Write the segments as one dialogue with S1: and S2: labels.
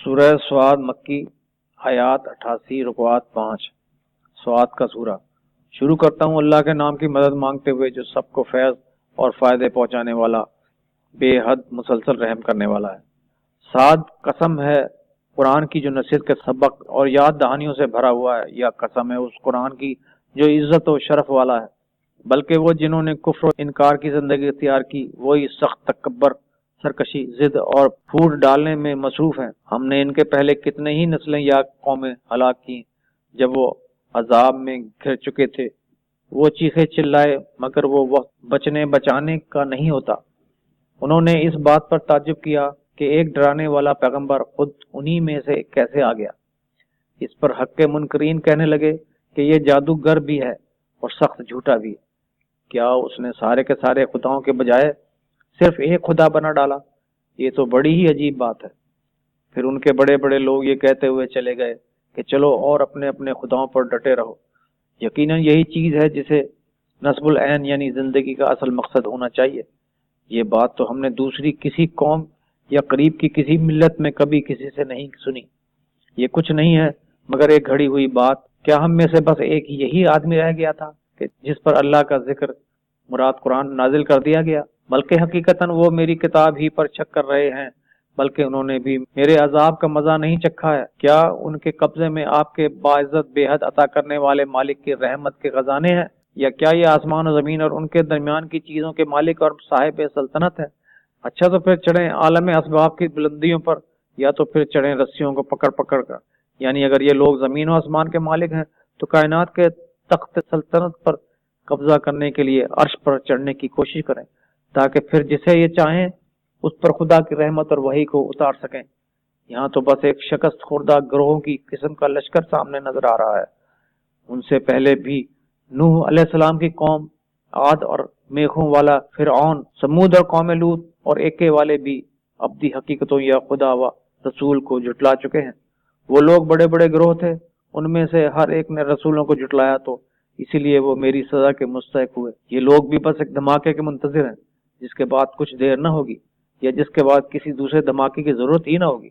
S1: سورہ سواد مکی، آیات 88 رکوعات 5۔ سواد کا سورہ۔ شروع کرتا ہوں اللہ کے نام کی مدد مانگتے ہوئے جو سب کو فیض اور فائدے پہنچانے والا، بے حد مسلسل رحم کرنے والا ہے۔ سعد قسم ہے قرآن کی جو نصیحت کے سبق اور یاد دہانیوں سے بھرا ہوا ہے، یا قسم ہے اس قرآن کی جو عزت و شرف والا ہے۔ بلکہ وہ جنہوں نے کفر و انکار کی زندگی اختیار کی، وہی سخت تکبر، سرکشی، ضد اور پھوٹ ڈالنے میں مصروف ہیں۔ ہم نے ان کے پہلے کتنے ہی نسلیں یا قومیں ہلاک کی جب وہ عذاب میں گھر چکے تھے۔ وہ چیخے چلائے مگر وہ وقت بچنے بچانے کا نہیں ہوتا۔ انہوں نے اس بات پر تعجب کیا کہ ایک ڈرانے والا پیغمبر خود انہی میں سے کیسے آ گیا۔ اس پر حق کے منکرین کہنے لگے کہ یہ جادوگر بھی ہے اور سخت جھوٹا بھی ہے۔ کیا اس نے سارے کے سارے خداؤں کے بجائے صرف ایک خدا بنا ڈالا؟ یہ تو بڑی ہی عجیب بات ہے۔ پھر ان کے بڑے بڑے لوگ یہ کہتے ہوئے چلے گئے کہ چلو اور اپنے اپنے خداؤں پر ڈٹے رہو۔ یقیناً یہی چیز ہے جسے نصب العین یعنی زندگی کا اصل مقصد ہونا چاہیے۔ یہ بات تو ہم نے دوسری کسی قوم یا قریب کی کسی ملت میں کبھی کسی سے نہیں سنی۔ یہ کچھ نہیں ہے مگر ایک گھڑی ہوئی بات۔ کیا ہم میں سے بس ایک یہی آدمی رہ گیا تھا کہ جس پر اللہ کا ذکر مراد قرآن نازل کر دیا گیا؟ بلکہ حقیقتاً وہ میری کتاب ہی پر شک کر رہے ہیں، بلکہ انہوں نے بھی میرے عذاب کا مزہ نہیں چکھا ہے۔ کیا ان کے قبضے میں آپ کے باعزت بے حد عطا کرنے والے مالک کی رحمت کے خزانے ہیں، یا کیا یہ آسمان و زمین اور ان کے درمیان کی چیزوں کے مالک اور صاحب سلطنت ہے؟ اچھا تو پھر چڑھیں عالم اسباب کی بلندیوں پر، یا تو پھر چڑھیں رسیوں کو پکڑ پکڑ کر۔ یعنی اگر یہ لوگ زمین و آسمان کے مالک ہیں تو کائنات کے تخت سلطنت پر قبضہ کرنے کے لیے عرش پر چڑھنے کی کوشش کریں، تاکہ پھر جسے یہ چاہیں اس پر خدا کی رحمت اور وحی کو اتار سکیں۔ یہاں تو بس ایک شکست خوردہ گروہوں کی قسم کا لشکر سامنے نظر آ رہا ہے۔ ان سے پہلے بھی نوح علیہ السلام کی قوم، عاد اور میخوں والا فرعون، سمود اور قوم لوط اور ایکے والے بھی ابدی حقیقتوں یا خدا و رسول کو جھٹلا چکے ہیں۔ وہ لوگ بڑے بڑے گروہ تھے، ان میں سے ہر ایک نے رسولوں کو جھٹلایا، تو اسی لیے وہ میری سزا کے مستحق ہوئے۔ یہ لوگ بھی بس ایک دھماکے کے منتظر ہیں، جس کے بعد کچھ دیر نہ ہوگی، یا جس کے بعد کسی دوسرے دھماکے کی ضرورت ہی نہ ہوگی۔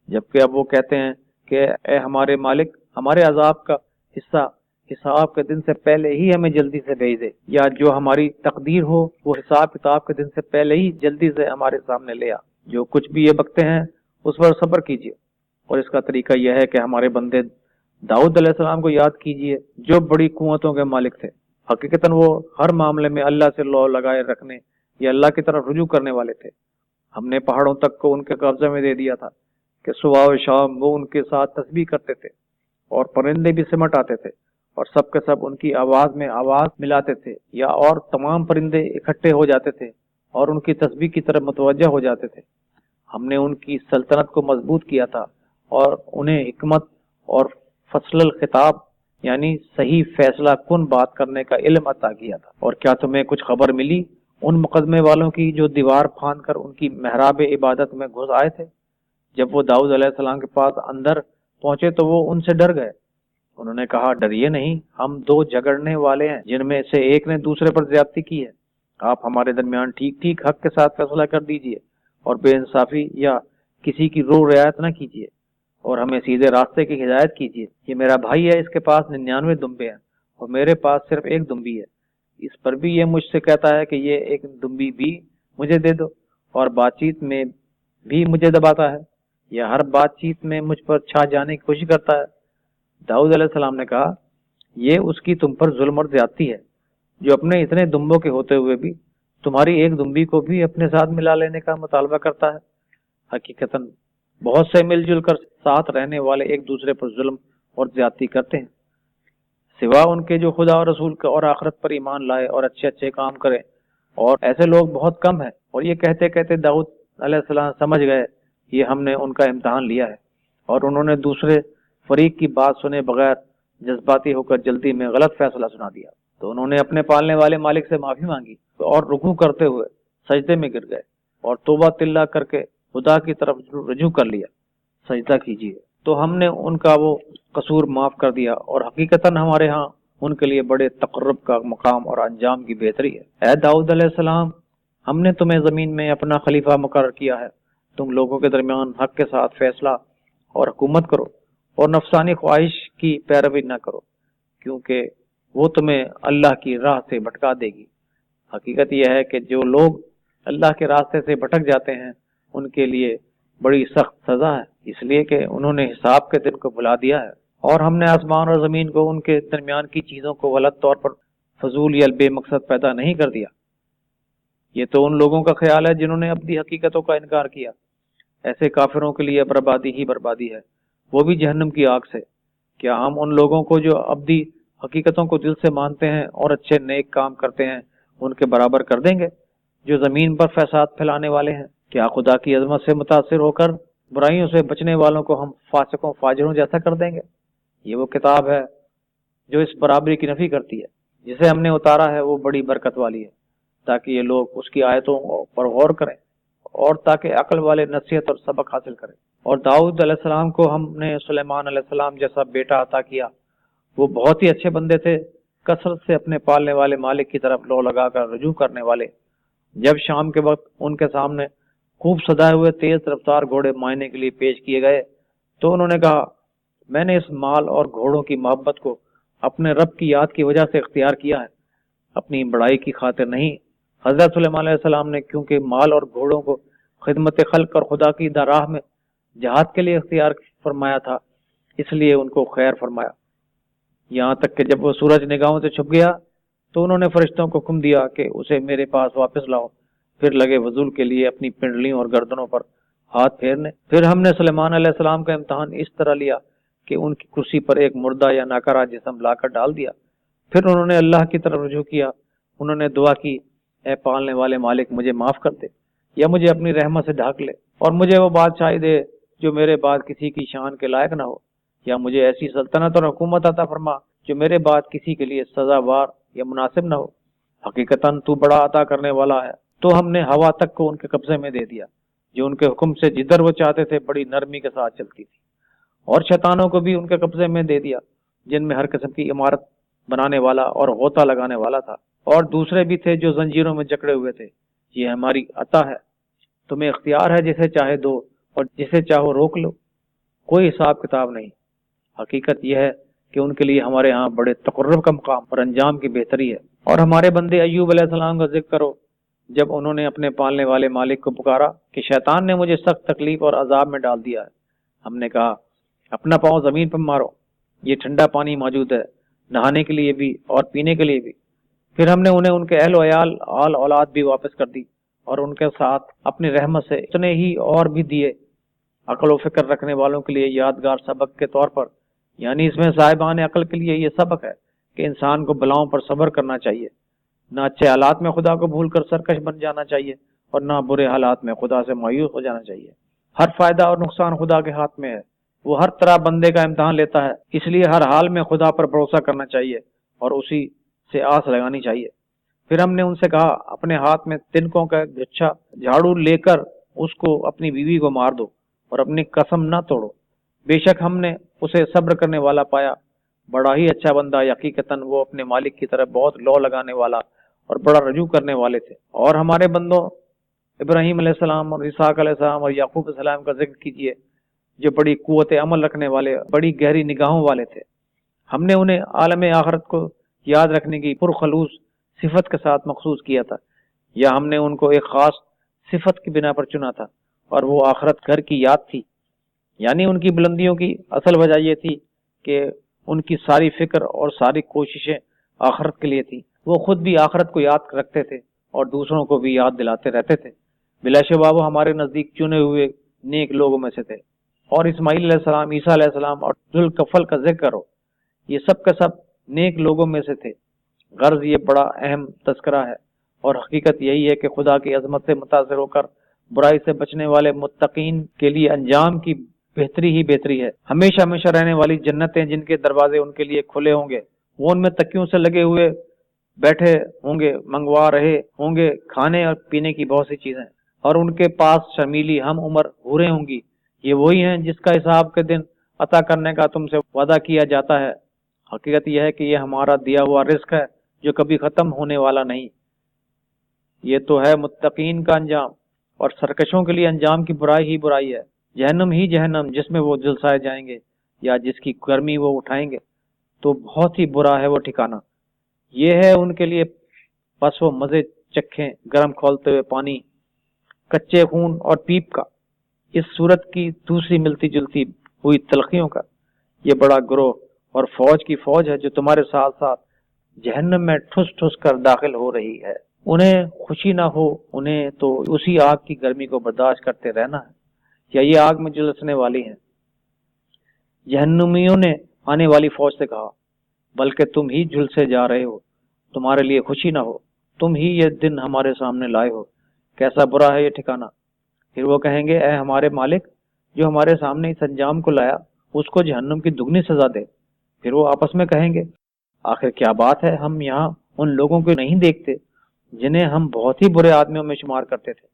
S1: جبکہ اب وہ کہتے ہیں کہ اے ہمارے مالک، ہمارے عذاب کا حصہ حساب کے دن سے پہلے ہی ہمیں جلدی سے بھیج دے، یا جو ہماری تقدیر ہو وہ حساب کتاب کے دن سے پہلے ہی جلدی سے ہمارے سامنے لے آ۔ جو کچھ بھی یہ بکتے ہیں اس پر صبر کیجیے، اور اس کا طریقہ یہ ہے کہ ہمارے بندے داؤد علیہ السلام کو یاد کیجیے، جو بڑی قوتوں کے مالک تھے۔ حقیقتاً وہ ہر معاملے میں اللہ سے لو لگائے رکھنے یا اللہ کی طرف رجوع کرنے والے تھے۔ ہم نے پہاڑوں تک کو ان کے قبضے میں دے دیا تھا کہ صبح و شام وہ ان کے ساتھ تسبیح کرتے تھے، اور پرندے بھی سمٹ آتے تھے اور سب کے سب ان کی آواز میں آواز ملاتے تھے، یا اور تمام پرندے اکٹھے ہو جاتے تھے اور ان کی تسبیح کی طرف متوجہ ہو جاتے تھے۔ ہم نے ان کی سلطنت کو مضبوط کیا تھا اور انہیں حکمت اور فصل الخطاب یعنی صحیح فیصلہ کن بات کرنے کا علم عطا کیا تھا۔ اور کیا تمہیں کچھ خبر ملی ان مقدمے والوں کی جو دیوار پھاند کر ان کی محراب عبادت میں گھس آئے تھے؟ جب وہ داؤد علیہ السلام کے پاس اندر پہنچے تو وہ ان سے ڈر گئے۔ انہوں نے کہا ڈریے نہیں، ہم دو جھگڑنے والے ہیں جن میں سے ایک نے دوسرے پر زیادتی کی ہے۔ آپ ہمارے درمیان ٹھیک ٹھیک حق کے ساتھ فیصلہ کر دیجئے، اور بے انصافی یا کسی کی رو رعایت نہ کیجیے، اور ہمیں سیدھے راستے کی ہدایت کیجیے۔ یہ میرا بھائی ہے، اس کے پاس 99 دمبے ہیں اور میرے پاس صرف ایک دمبی ہے۔ اس پر بھی یہ مجھ سے کہتا ہے کہ یہ ایک دمبی بھی مجھے دے دو، اور بات چیت میں بھی مجھے دباتا ہے، یا ہر بات چیت میں مجھ پر چھا جانے کی کوشش کرتا ہے۔ داؤد علیہ السلام نے کہا یہ اس کی تم پر ظلم اور زیادتی ہے، جو اپنے اتنے دمبوں کے ہوتے ہوئے بھی تمہاری ایک دمبی کو بھی اپنے ساتھ ملا لینے کا مطالبہ کرتا ہے۔ حقیقتاً بہت سے مل جل کر ساتھ رہنے والے ایک دوسرے پر ظلم اور زیادتی کرتے ہیں، سوا ان کے جو خدا اور رسول اور آخرت پر ایمان لائے اور اچھے اچھے کام کریں، اور ایسے لوگ بہت کم ہیں۔ اور یہ کہتے کہتے داؤد علیہ السلام سمجھ گئے یہ ہم نے ان کا امتحان لیا ہے، اور انہوں نے دوسرے فریق کی بات سنے بغیر جذباتی ہو کر جلدی میں غلط فیصلہ سنا دیا۔ تو انہوں نے اپنے پالنے والے مالک سے معافی مانگی اور رکوع کرتے ہوئے سجدے میں گر گئے اور توبہ تلہ کر کے خدا کی طرف رجوع کر لیا۔ سجدہ کیجیے تو ہم نے ان کا وہ قصور معاف کر دیا، اور حقیقتاً ہمارے ہاں ان کے لیے بڑے تقرب کا مقام اور انجام کی بہتری ہے۔ اے داؤد علیہ السلام، ہم نے تمہیں زمین میں اپنا خلیفہ مقرر کیا ہے، تم لوگوں کے درمیان حق کے ساتھ فیصلہ اور حکومت کرو اور نفسانی خواہش کی پیروی نہ کرو، کیونکہ وہ تمہیں اللہ کی راہ سے بھٹکا دے گی۔ حقیقت یہ ہے کہ جو لوگ اللہ کے راستے سے بھٹک جاتے ہیں ان کے لیے بڑی سخت سزا ہے، اس لیے کہ انہوں نے حساب کے دن کو بھلا دیا ہے، اور ہم نے آسمان اور زمین کو ان کے درمیان کی چیزوں کو غلط طور پر فضول یا بے مقصد پیدا نہیں کر دیا۔ یہ تو ان لوگوں کا خیال ہے جنہوں نے اپنی حقیقتوں کا انکار کیا، ایسے کافروں کے لیے بربادی ہی بربادی ہے، وہ بھی جہنم کی آگ سے۔ کیا ہم ان لوگوں کو جو ابدی حقیقتوں کو دل سے مانتے ہیں اور اچھے نیک کام کرتے ہیں ان کے برابر کر دیں گے جو زمین پر فساد پھیلانے والے ہیں؟ کیا خدا کی عظمت سے متاثر ہو کر برائیوں سے بچنے والوں کو ہم فاسقوں فاجروں جیسا کر دیں گے؟ یہ وہ کتاب ہے جو اس برابری کی نفی کرتی ہے، جسے ہم نے اتارا ہے وہ بڑی برکت والی ہے، تاکہ یہ لوگ اس کی آیتوں پر غور کریں اور تاکہ عقل والے نصیحت اور سبق حاصل کریں۔ اور داؤد علیہ السلام کو ہم نے سلیمان علیہ السلام جیسا بیٹا عطا کیا، وہ بہت ہی اچھے بندے تھے، کثرت سے اپنے پالنے والے مالک کی طرف لو لگا کر رجوع کرنے والے۔ جب شام کے وقت ان کے سامنے خوب سجائے ہوئے تیز رفتار گھوڑے معائنے کے لیے پیش کیے گئے تو انہوں نے کہا، میں نے اس مال اور گھوڑوں کی محبت کو اپنے رب کی یاد کی وجہ سے اختیار کیا ہے، اپنی بڑائی کی خاطر نہیں۔ حضرت سلیمان علیہ السلام نے کیونکہ مال اور گھوڑوں کو خدمت خلق اور خدا کی راہ میں جہاد کے لیے اختیار فرمایا تھا، اس لیے ان کو خیر فرمایا، یہاں تک کہ جب وہ سورج نگاہوں سے چھپ گیا تو انہوں نے فرشتوں کو حکم دیا کہ اسے میرے پاس واپس لاؤ، پھر لگے وضول کے لیے اپنی پنڈلیوں اور گردنوں پر ہاتھ پھیرنے۔ پھر ہم نے سلیمان علیہ السلام کا امتحان اس طرح لیا کہ ان کی کرسی پر ایک مردہ یا ناکارہ جسم لا کر ڈال دیا۔ پھر انہوں نے اللہ کی طرف رجوع کیا، انہوں نے دعا کی، اے پالنے والے مالک مجھے معاف کر دے، یا مجھے اپنی رحمت سے ڈھانک لے، اور مجھے وہ بادشاہی دے جو میرے بعد کسی کی شان کے لائق نہ ہو، یا مجھے ایسی سلطنت اور حکومت عطا فرما جو میرے بعد کسی کے لیے سزاوار یا مناسب نہ ہو۔ حقیقتاً تو بڑا عطا کرنے والا ہے۔ تو ہم نے ہوا تک کو ان کے قبضے میں دے دیا، جو ان کے حکم سے جدھر وہ چاہتے تھے بڑی نرمی کے ساتھ چلتی تھی، اور شیطانوں کو بھی ان کے قبضے میں دے دیا، جن میں ہر قسم کی عمارت بنانے والا اور غوطہ لگانے والا تھا، اور دوسرے بھی تھے جو زنجیروں میں جکڑے ہوئے تھے۔ یہ ہماری عطا ہے، تمہیں اختیار ہے، جسے چاہے دو اور جسے چاہو روک لو، کوئی حساب کتاب نہیں۔ حقیقت یہ ہے کہ ان کے لیے ہمارے ہاں بڑے تقرب کا مقام اور انجام کی بہتری ہے۔ اور ہمارے بندے ایوب علیہ السلام کا ذکر کرو، جب انہوں نے اپنے پالنے والے مالک کو پکارا کہ شیطان نے مجھے سخت تکلیف اور عذاب میں ڈال دیا ہے، ہم نے کہا اپنا پاؤں زمین پر مارو، یہ ٹھنڈا پانی موجود ہے نہانے کے لیے بھی اور پینے کے لیے بھی۔ پھر ہم نے انہیں ان کے اہل و عیال آل اولاد بھی واپس کر دی، اور ان کے ساتھ اپنی رحمت سے اتنے ہی اور بھی دیے، عقل و فکر رکھنے والوں کے لیے یادگار سبق کے طور پر۔ یعنی اس میں صاحبان عقل کے لیے یہ سبق ہے کہ انسان کو بلاؤں پر صبر کرنا چاہیے، نہ اچھے حالات میں خدا کو بھول کر سرکش بن جانا چاہیے، اور نہ برے حالات میں خدا سے مایوس ہو جانا چاہیے۔ ہر فائدہ اور نقصان خدا کے ہاتھ میں ہے، وہ ہر طرح بندے کا امتحان لیتا ہے، اس لیے ہر حال میں خدا پر بھروسہ کرنا چاہیے اور اسی سے آس لگانی چاہیے۔ پھر ہم نے ان سے کہا اپنے ہاتھ میں تنکوں کا ایک گچھا جھاڑو لے کر اس کو اپنی بیوی کو مار دو اور اپنی قسم نہ توڑو، بے شک ہم نے اسے صبر کرنے والا پایا، بڑا ہی اچھا بندہ، یقیناً وہ اپنے مالک کی طرف بہت لو لگانے والا اور بڑا رجوع کرنے والے تھے۔ اور ہمارے بندوں ابراہیم علیہ السلام اور اسحاق علیہ السلام اور یعقوب علیہ السلام کا ذکر کیجئے، جو بڑی قوت عمل رکھنے والے، بڑی گہری نگاہوں والے تھے۔ ہم نے انہیں عالم آخرت کو یاد رکھنے کی پرخلوص صفت کے ساتھ مخصوص کیا تھا، یا ہم نے ان کو ایک خاص صفت کی بنا پر چنا تھا، اور وہ آخرت گھر کی یاد تھی۔ یعنی ان کی بلندیوں کی اصل وجہ یہ تھی کہ ان کی ساری فکر اور ساری کوششیں آخرت کے لیے تھی۔ وہ خود بھی آخرت کو یاد رکھتے تھے اور دوسروں کو بھی یاد دلاتے رہتے تھے۔ بلا شبہ وہ ہمارے نزدیک چنے ہوئے نیک لوگوں میں سے تھے۔ اور اسماعیل علیہ السلام، عیسیٰ علیہ السلام اور ذوالکفل کا ذکر کرو، یہ سب کے سب نیک لوگوں میں سے تھے۔ غرض یہ بڑا اہم تذکرہ ہے، اور حقیقت یہی ہے کہ خدا کی عظمت سے متاثر ہو کر برائی سے بچنے والے متقین کے لیے انجام کی بہتری ہی بہتری ہے۔ ہمیشہ ہمیشہ رہنے والی جنتیں جن کے دروازے ان کے لیے کھلے ہوں گے، وہ ان میں تکیوں سے لگے ہوئے بیٹھے ہوں گے، منگوا رہے ہوں گے کھانے اور پینے کی بہت سی چیزیں، اور ان کے پاس شرمیلی ہم عمر حوریں ہوں گی۔ یہ وہی ہیں جس کا حساب کے دن عطا کرنے کا تم سے وعدہ کیا جاتا ہے۔ حقیقت یہ ہے کہ یہ ہمارا دیا ہوا رزق ہے جو کبھی ختم ہونے والا نہیں۔ یہ تو ہے متقین کا انجام، اور سرکشوں کے لیے انجام کی برائی ہی برائی ہے۔ جہنم ہی جہنم جس میں وہ جلسائے جائیں گے یا جس کی گرمی وہ اٹھائیں گے، تو بہت ہی برا ہے وہ ٹھکانہ۔ یہ ہے ان کے لیے، بس وہ مزے چکھیں گرم کھولتے ہوئے پانی، کچے خون اور پیپ کا، اس صورت کی دوسری ملتی جلتی ہوئی تلخیوں کا۔ یہ بڑا گروہ اور فوج کی فوج ہے جو تمہارے ساتھ ساتھ جہنم میں ٹھس ٹھس کر داخل ہو رہی ہے۔ انہیں خوشی نہ ہو، انہیں تو اسی آگ کی گرمی کو برداشت کرتے رہنا ہے، یا یہ آگ میں جلسنے والی ہیں۔ جہنمیوں نے آنے والی فوج سے کہا، بلکہ تم ہی جھلسے جا رہے ہو، تمہارے لیے خوشی نہ ہو، تم ہی یہ دن ہمارے سامنے لائے ہو، کیسا برا ہے یہ ٹھکانہ۔ پھر وہ کہیں گے، اے ہمارے مالک، جو ہمارے سامنے اس انجام کو لایا اس کو جہنم کی دگنی سزا دے۔ پھر وہ آپس میں کہیں گے، آخر کیا بات ہے، ہم یہاں ان لوگوں کو نہیں دیکھتے جنہیں ہم بہت ہی برے آدمیوں میں شمار کرتے تھے؟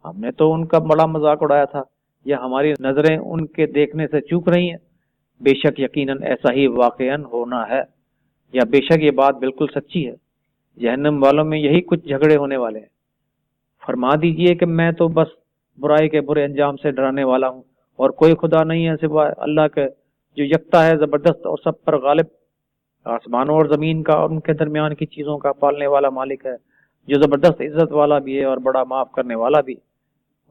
S1: ہم نے تو ان کا بڑا مذاق اڑایا تھا، یا ہماری نظریں ان کے دیکھنے سے چوک رہی ہیں؟ بے شک یقیناً ایسا ہی واقعاً ہونا ہے، یا بے شک یہ بات بالکل سچی ہے۔ جہنم والوں میں یہی کچھ جھگڑے ہونے والے ہیں۔ فرما دیجئے کہ میں تو بس برائی کے برے انجام سے ڈرانے والا ہوں، اور کوئی خدا نہیں ہے سوائے اللہ کے، جو یکتا ہے، زبردست اور سب پر غالب، آسمانوں اور زمین کا اور ان کے درمیان کی چیزوں کا پالنے والا مالک ہے، جو زبردست عزت والا بھی ہے اور بڑا معاف کرنے والا بھی۔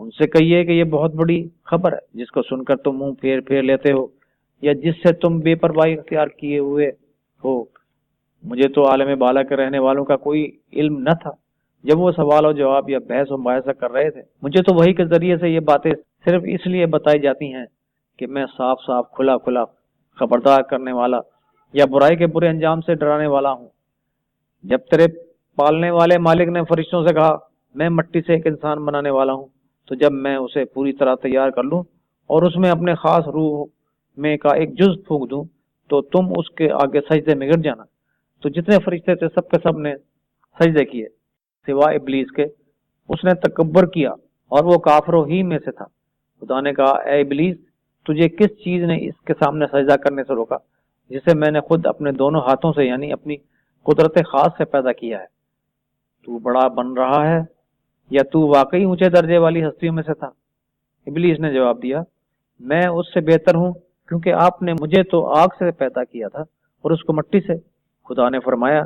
S1: ان سے کہیے کہ یہ بہت بڑی خبر ہے جس کو سن کر تم منہ پھیر پھیر لیتے ہو، یا جس سے تم بے پرواہی اختیار کیے ہوئے ہو۔ مجھے تو عالم بالا کے رہنے والوں کا کوئی علم نہ تھا جب وہ سوال و جواب یا بحث و مباحثہ کر رہے تھے۔ مجھے تو وحی کے ذریعے سے یہ باتیں صرف اس لیے بتائی جاتی ہیں کہ میں صاف صاف کھلا کھلا خبردار کرنے والا یا برائی کے برے انجام سے ڈرانے والا ہوں۔ جب تیرے پالنے والے مالک نے فرشتوں سے کہا، میں مٹی سے ایک انسان بنانے والا ہوں، تو جب میں اسے پوری طرح تیار کر لوں اور اس میں اپنے خاص روح میں کا ایک جز پھونک دوں، تو تم اس کے آگے سجدے میں گر جانا۔ تو جتنے فرشتے تھے سب کے سب نے سجدے کیے سوائے ابلیس کے۔ اس نے تکبر کیا اور وہ کافروں ہی میں سے تھا۔ خدا نے کہا، اے ابلیس، تجھے کس چیز نے اس کے سامنے سجدہ کرنے سے روکا جسے میں نے خود اپنے دونوں ہاتھوں سے یعنی اپنی قدرت خاص سے پیدا کیا ہے؟ تو بڑا بن رہا ہے، یا تو واقعی اونچے درجے والی ہستیوں میں سے تھا؟ ابلیس نے جواب دیا، میں اس سے بہتر ہوں، کیونکہ آپ نے مجھے تو آگ سے پیدا کیا تھا اور اس کو مٹی سے۔ خدا نے فرمایا،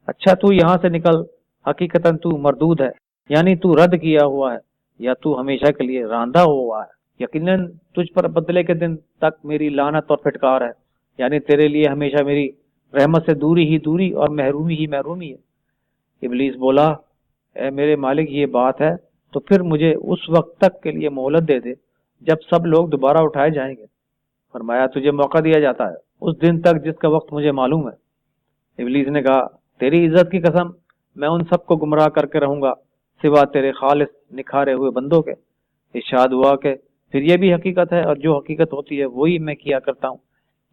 S1: اچھا تو یہاں سے نکل، حقیقتاً تو مردود ہے، یعنی تو رد کیا ہوا ہے، یا تو ہمیشہ کے لیے راندہ ہوا ہے۔ یقیناً تجھ پر بدلے کے دن تک میری لعنت اور پھٹکار ہے، یعنی تیرے لیے ہمیشہ میری رحمت سے دوری ہی دوری اور محرومی ہی محرومی ہے۔ ابلیس بولا، اے میرے مالک، یہ بات ہے تو پھر مجھے اس وقت تک کے لیے مہلت دے دے جب سب لوگ دوبارہ اٹھائے جائیں گے۔ فرمایا، تجھے موقع دیا جاتا ہے اس دن تک جس کا وقت مجھے معلوم ہے۔ ابلیس نے کہا، تیری عزت کی قسم، میں ان سب کو گمراہ کر کے رہوں گا سوا تیرے خالص نکھارے ہوئے بندوں کے۔ ارشاد ہوا کہ پھر یہ بھی حقیقت ہے، اور جو حقیقت ہوتی ہے وہی میں کیا کرتا ہوں،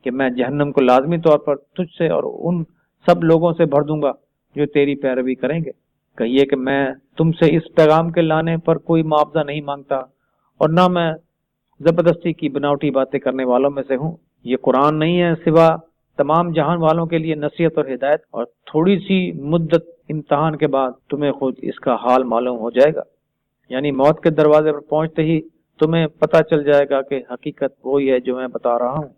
S1: کہ میں جہنم کو لازمی طور پر تجھ سے اور ان سب لوگوں سے بھر دوں گا جو تیری پیروی کریں گے۔ کہیے کہ میں تم سے اس پیغام کے لانے پر کوئی معاوضہ نہیں مانگتا، اور نہ میں زبردستی کی بناوٹی باتیں کرنے والوں میں سے ہوں۔ یہ قرآن نہیں ہے سوا تمام جہان والوں کے لیے نصیحت اور ہدایت، اور تھوڑی سی مدت امتحان کے بعد تمہیں خود اس کا حال معلوم ہو جائے گا، یعنی موت کے دروازے پر پہنچتے ہی تمہیں پتہ چل جائے گا کہ حقیقت وہی ہے جو میں بتا رہا ہوں۔